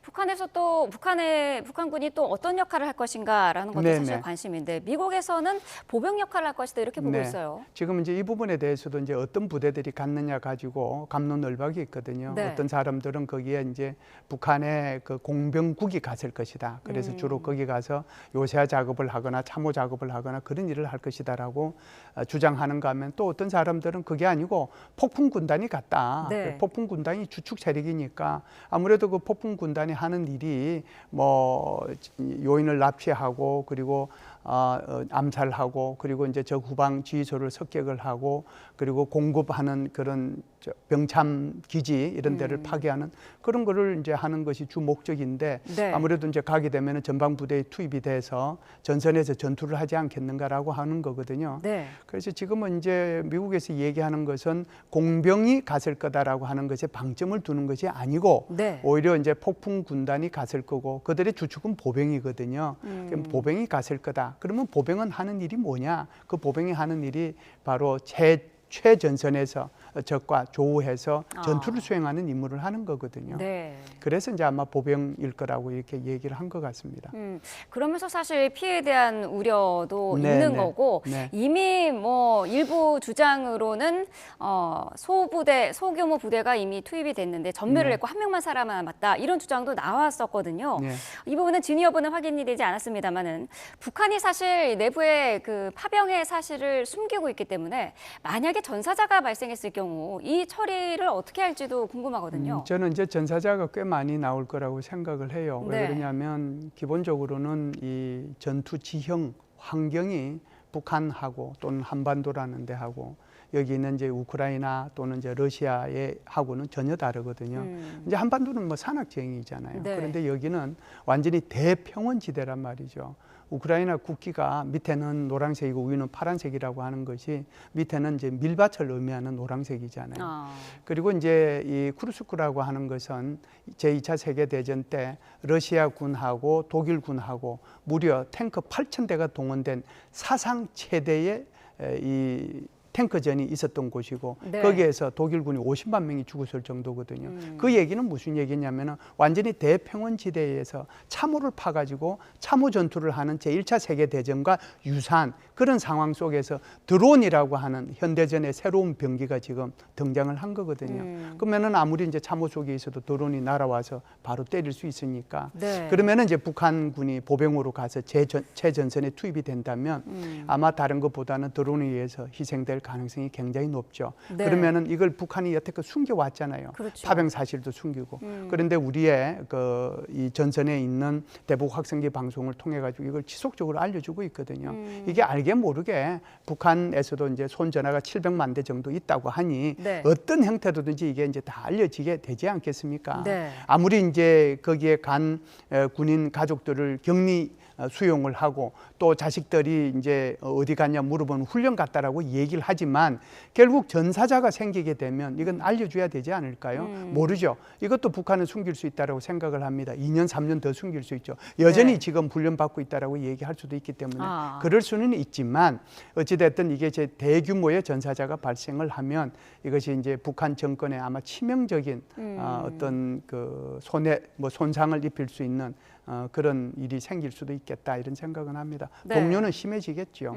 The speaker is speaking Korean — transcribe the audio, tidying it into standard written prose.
북한에서 또 북한군이 또 어떤 역할을 할 것인가라는 것도 네네. 사실 관심인데 미국에서는 보병 역할을 할 것이다 이렇게 보고 네. 있어요. 지금 이제 이 부분에 대해서도 이제 어떤 부대들이 갖느냐 가지고 갑론을박이 있거든요. 네. 어떤 사람들은 거기에 이제 북한의 그 공병국이 갔을 것이다. 그래서 주로 거기 가서 요새 작업을 하거나 참호 작업을 하거나 그런 일을 할 것이다라고 주장하는가 하면 또 어떤 사람들은 그게 아니고 폭풍 군단이 갔다. 네. 폭풍 군단이 주축 세력이니까 아무래도 그 폭풍 군단이 하는 일이 뭐 요인을 납치하고 그리고 암살하고 그리고 이제 적 후방 지휘소를 습격을 하고 그리고 공급하는 그런 병참 기지 이런 데를 파괴하는 그런 거를 이제 하는 것이 주 목적인데 네. 아무래도 이제 가게 되면은 전방 부대에 투입이 돼서 전선에서 전투를 하지 않겠는가라고 하는 거거든요. 네. 그래서 지금은 이제 미국에서 얘기하는 것은 공병이 갔을 거다라고 하는 것에 방점을 두는 것이 아니고 네. 오히려 이제 폭풍 군단이 갔을 거고 그들의 주축은 보병이거든요. 그럼 보병이 갔을 거다. 그러면 보병은 하는 일이 뭐냐? 그 보병이 하는 일이 바로 최전선에서 적과 조우해서 전투를 수행하는 임무를 하는 거거든요. 네. 그래서 이제 아마 보병일 거라고 이렇게 얘기를 한 것 같습니다. 그러면서 사실 피해에 대한 우려도 네, 있는 네. 거고 네. 이미 뭐 일부 주장으로는 소규모 부대가 이미 투입이 됐는데 전멸을 네. 했고 한 명만 살아남았다 이런 주장도 나왔었거든요. 네. 이 부분은 진위 여부는 확인이 되지 않았습니다만은 북한이 사실 내부의 그 파병의 사실을 숨기고 있기 때문에 만약에 전사자가 발생했을 경우 이 처리를 어떻게 할지도 궁금하거든요. 저는 이제 전사자가 꽤 많이 나올 거라고 생각을 해요. 왜 네. 그러냐면 기본적으로는 이 전투 지형 환경이 북한하고 또는 한반도라는 데하고 여기 있는 이제 우크라이나 또는 이제 러시아의 하고는 전혀 다르거든요. 이제 한반도는 뭐 산악 지형이잖아요. 네. 그런데 여기는 완전히 대평원 지대란 말이죠. 우크라이나 국기가 밑에는 노란색이고 위는 파란색이라고 하는 것이 밑에는 이제 밀밭을 의미하는 노란색이잖아요. 그리고 이제 이 쿠르스크라고 하는 것은 제2차 세계대전 때 러시아군하고 독일군하고 무려 탱크 8,000대가 동원된 사상 최대의 이 탱크전이 있었던 곳이고 네. 거기에서 독일군이 50만 명이 죽었을 정도거든요. 그 얘기는 무슨 얘기냐면은 완전히 대평원 지대에서 참호를 파가지고 참호 전투를 하는 제1차 세계대전과 유사한 그런 상황 속에서 드론이라고 하는 현대전의 새로운 병기가 지금 등장을 한 거거든요. 그러면은 아무리 이제 참호 속에 있어도 드론이 날아와서 바로 때릴 수 있으니까 네. 그러면은 이제 북한군이 보병으로 가서 최전선에 투입이 된다면 아마 다른 것보다는 드론에 의해서 희생될 가능성이 굉장히 높죠. 네. 그러면은 이걸 북한이 여태껏 숨겨왔잖아요. 그렇죠. 파병 사실도 숨기고. 그런데 우리의 이 전선에 있는 대북 확성기 방송을 통해 가지고 이걸 지속적으로 알려주고 있거든요. 이게 알게 모르게 북한에서도 이제 손전화가 700만 대 정도 있다고 하니 네. 어떤 형태로든지 이게 이제 다 알려지게 되지 않겠습니까? 네. 아무리 이제 거기에 간 군인 가족들을 격리 수용을 하고 또 자식들이 이제 어디 갔냐 물어보면 훈련 갔다라고 얘기를 하지만 결국 전사자가 생기게 되면 이건 알려줘야 되지 않을까요? 모르죠. 이것도 북한은 숨길 수 있다라고 생각을 합니다. 2년, 3년 더 숨길 수 있죠. 여전히 네. 지금 훈련 받고 있다라고 얘기할 수도 있기 때문에 그럴 수는 있지만 어찌됐든 이게 제 대규모의 전사자가 발생을 하면 이것이 이제 북한 정권에 아마 치명적인 어떤 그 손상을 입힐 수 있는 그런 일이 생길 수도 있겠다 이런 생각은 합니다. 네. 동료는 심해지겠죠.